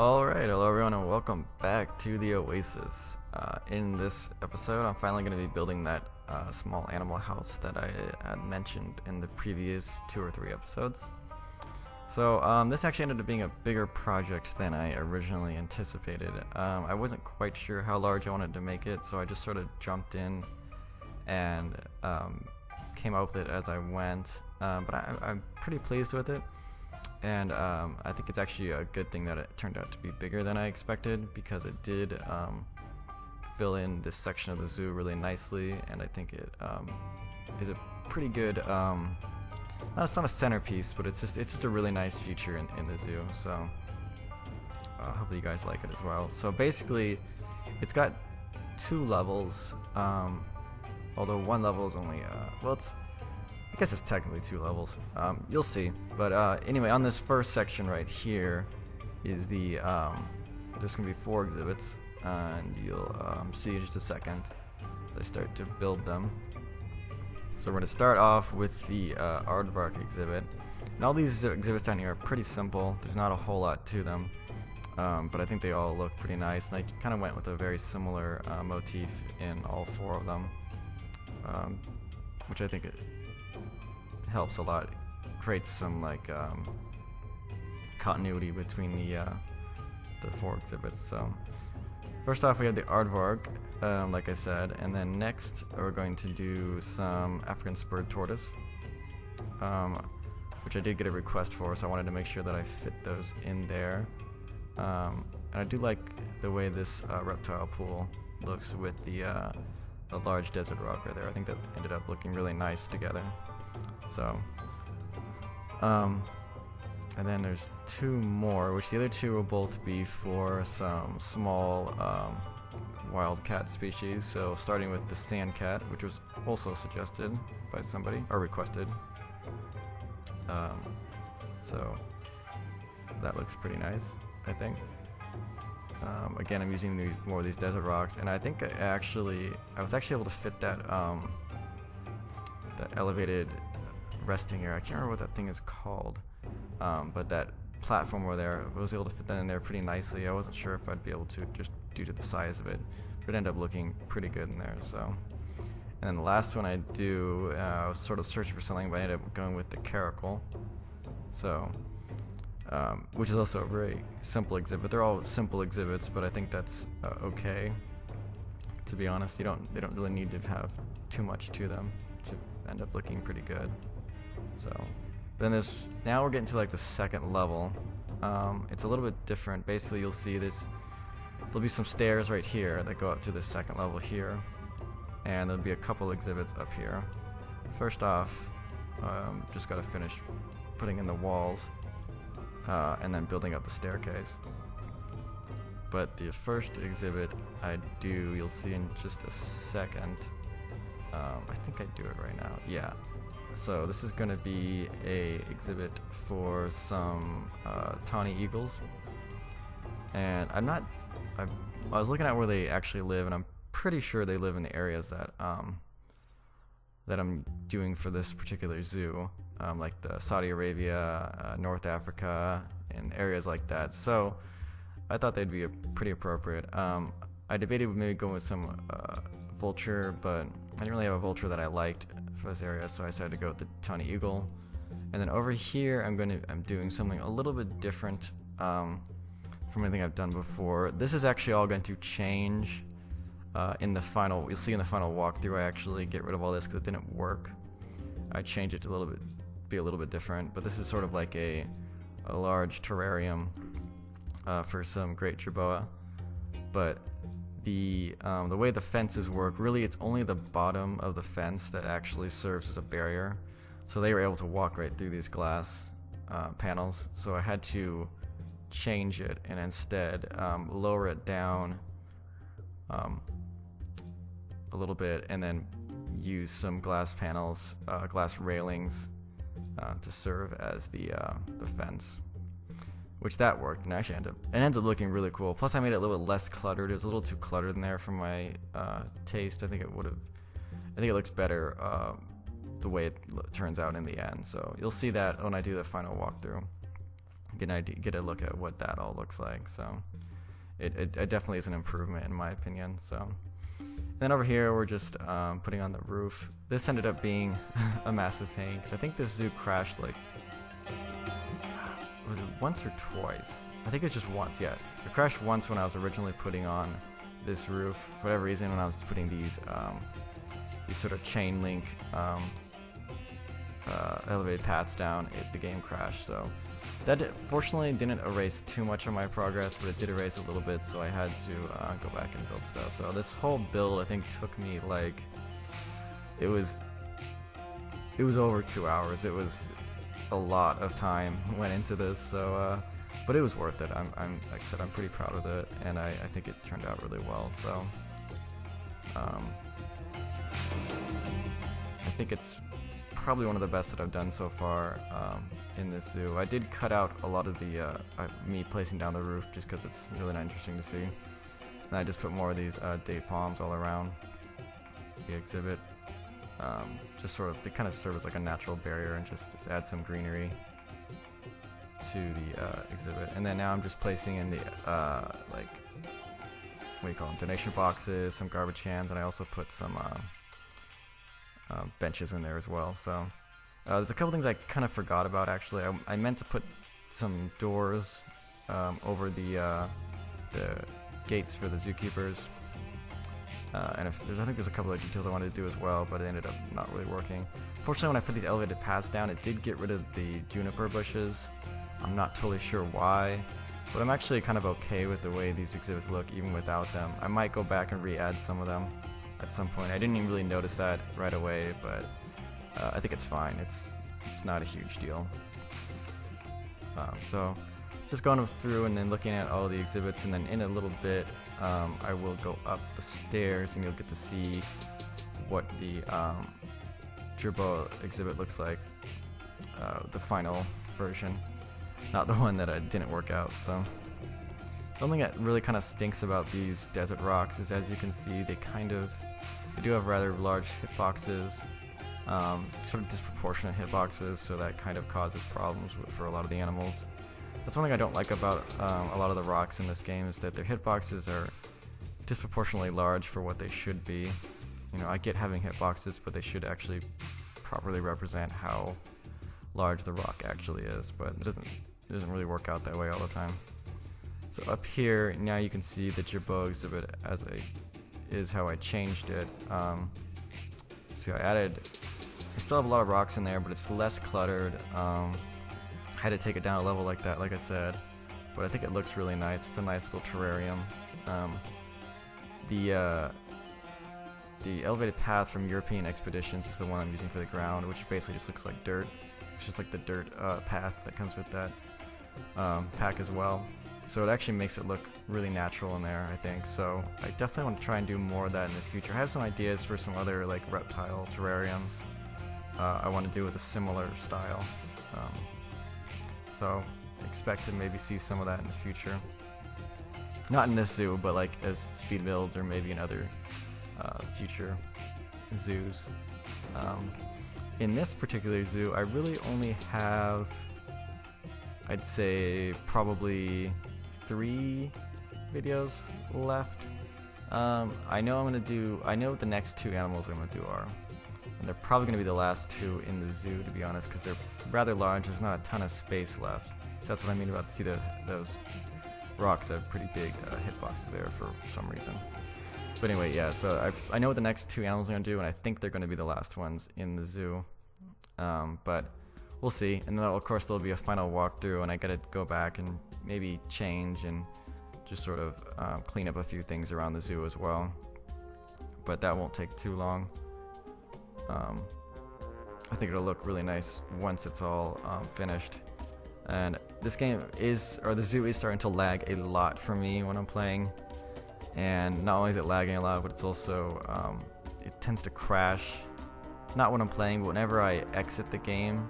Alright, hello everyone and welcome back to the Oasis. In this episode I'm finally going to be building that small animal house that I had mentioned in the previous 2 or 3 episodes. So this actually ended up being a bigger project than I originally anticipated. I wasn't quite sure how large I wanted to make it, so I just sort of jumped in and came up with it as I went, but I'm pretty pleased with it. And I think it's actually a good thing that it turned out to be bigger than I expected, because it did fill in this section of the zoo really nicely, and I think it is a pretty good, it's not a centerpiece, but it's just a really nice feature in the zoo. So hopefully you guys like it as well. So basically it's got 2 levels, although one level is only I guess it's technically 2 levels. You'll see. But anyway, on this first section right here is the there's gonna be 4 exhibits, and you'll see in just a second as I start to build them. So we're gonna start off with the aardvark exhibit, and all these exhibits down here are pretty simple. There's not a whole lot to them, but I think they all look pretty nice, and I kind of went with a very similar motif in all 4 of them, which I think it helps a lot. It creates some like continuity between the 4 exhibits. So first off we have the aardvark, like I said, and then next we're going to do some African spurred tortoise, which I did get a request for, so I wanted to make sure that I fit those in there. And I do like the way this reptile pool looks with the large desert rock right there. I think that ended up looking really nice together. So and then there's 2 more, which the other 2 will both be for some small wildcat species. So starting with the sand cat, which was also suggested by somebody, or requested. So that looks pretty nice, I think. Again, I'm using more of these desert rocks, and I think I was actually able to fit that that elevated resting area. I can't remember what that thing is called, but that platform over there, I was able to fit that in there pretty nicely. I wasn't sure if I'd be able to, just due to the size of it, but it ended up looking pretty good in there. So, and then the last one I was sort of searching for something, but I ended up going with the caracal. So which is also a very simple exhibit. They're all simple exhibits, but I think that's okay. To be honest, they don't really need to have too much to them to end up looking pretty good. So, but then now we're getting to like the second level. It's a little bit different. Basically, you'll see there'll be some stairs right here that go up to the second level here, and there'll be a couple exhibits up here. First off, just got to finish putting in the walls. And then building up the staircase. But the first exhibit you'll see in just a second. I think I do it right now. Yeah. So this is going to be a exhibit for some tawny eagles. And I was looking at where they actually live, and I'm pretty sure they live in the areas that I'm doing for this particular zoo. Like the Saudi Arabia, North Africa, and areas like that. So I thought they'd be pretty appropriate. I debated with maybe going with some vulture, but I didn't really have a vulture that I liked for this area, so I decided to go with the tawny eagle. And then over here, I'm doing something a little bit different from anything I've done before. This is actually all going to change in the final. You'll see in the final walkthrough. I actually get rid of all this because it didn't work. I changed it to be a little bit different, but this is sort of like a large terrarium for some great jerboa. But the way the fences work, really it's only the bottom of the fence that actually serves as a barrier. So they were able to walk right through these glass panels. So I had to change it and instead lower it down a little bit, and then use some glass panels, glass railings to serve as the fence, which that worked, and actually it ends up looking really cool. Plus I made it a little bit less cluttered. It was a little too cluttered in there for my taste. I think it looks better the way it turns out in the end. So you'll see that when I do the final walkthrough. get a look at what that all looks like. So it definitely is an improvement in my opinion. So then over here we're just putting on the roof. This ended up being a massive pain because I think this zoo crashed like, was it once or twice? I think it was just once. Yeah, it crashed once when I was originally putting on this roof. For whatever reason, when I was putting these sort of chain link elevated paths down, the game crashed. So that fortunately didn't erase too much of my progress, but it did erase a little bit, so I had to go back and build stuff. So this whole build I think took me like, it was over 2 hours. It was a lot of time went into this, so but it was worth it. I'm like I said, I'm pretty proud of it, and I think it turned out really well. So I think it's probably one of the best that I've done so far in this zoo. I did cut out a lot of the me placing down the roof just because it's really not interesting to see. And I just put more of these date palms all around the exhibit. Just sort of, they kind of serve as like a natural barrier and just add some greenery to the exhibit. And then now I'm just placing in the like, what do you call them, donation boxes, some garbage cans, and I also put some benches in there as well. So there's a couple things I kind of forgot about actually. I meant to put some doors over the gates for the zookeepers. And I think there's a couple of details I wanted to do as well, but it ended up not really working. Fortunately, when I put these elevated paths down, it did get rid of the juniper bushes. I'm not totally sure why, but I'm actually kind of okay with the way these exhibits look even without them. I might go back and re-add some of them at some point. I didn't even really notice that right away, but I think it's fine. It's not a huge deal. So just going through and then looking at all the exhibits, and then in a little bit I will go up the stairs and you'll get to see what the Gerbo exhibit looks like, the final version, not the one that didn't work out. So the only thing that really kind of stinks about these desert rocks is, as you can see, they do have rather large hitboxes, sort of disproportionate hitboxes, so that kind of causes problems for a lot of the animals. That's one thing I don't like about a lot of the rocks in this game, is that their hitboxes are disproportionately large for what they should be. You know, I get having hitboxes, but they should actually properly represent how large the rock actually is, but it doesn't really work out that way all the time. So up here, now you can see the Gerbo exhibit is how I changed it. So I still have a lot of rocks in there, but it's less cluttered. I had to take it down a level like that, like I said, but I think it looks really nice. It's a nice little terrarium. The elevated path from European expeditions is the one I'm using for the ground, which basically just looks like dirt. It's just like the dirt path that comes with that pack as well. So it actually makes it look really natural in there, I think. So I definitely want to try and do more of that in the future. I have some ideas for some other like reptile terrariums I want to do with a similar style. So expect to maybe see some of that in the future. Not in this zoo, but like as speed builds or maybe in other future zoos. In this particular zoo, I really only have, I'd say, probably 3 videos left. I know what the next 2 animals I'm going to do are. And they're probably going to be the last 2 in the zoo, to be honest, because they're rather large. There's not a ton of space left. So that's what I mean about, see those rocks have pretty big hitboxes there for some reason. But anyway, yeah, so I know what the next 2 animals are going to do, and I think they're going to be the last ones in the zoo. But we'll see. And then, of course, there'll be a final walkthrough, and I got to go back and maybe change and just sort of clean up a few things around the zoo as well. But that won't take too long. I think it'll look really nice once it's all finished. And this game the zoo is starting to lag a lot for me when I'm playing. And not only is it lagging a lot, but it's also, it tends to crash. Not when I'm playing, but whenever I exit the game,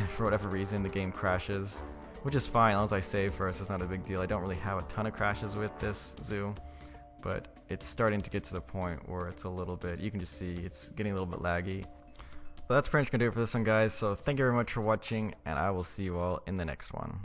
for whatever reason, the game crashes. Which is fine, as long as I save first, it's not a big deal. I don't really have a ton of crashes with this zoo. But it's starting to get to the point where it's a little bit, you can just see it's getting a little bit laggy. But that's pretty much going to do it for this one, guys. So thank you very much for watching, and I will see you all in the next one.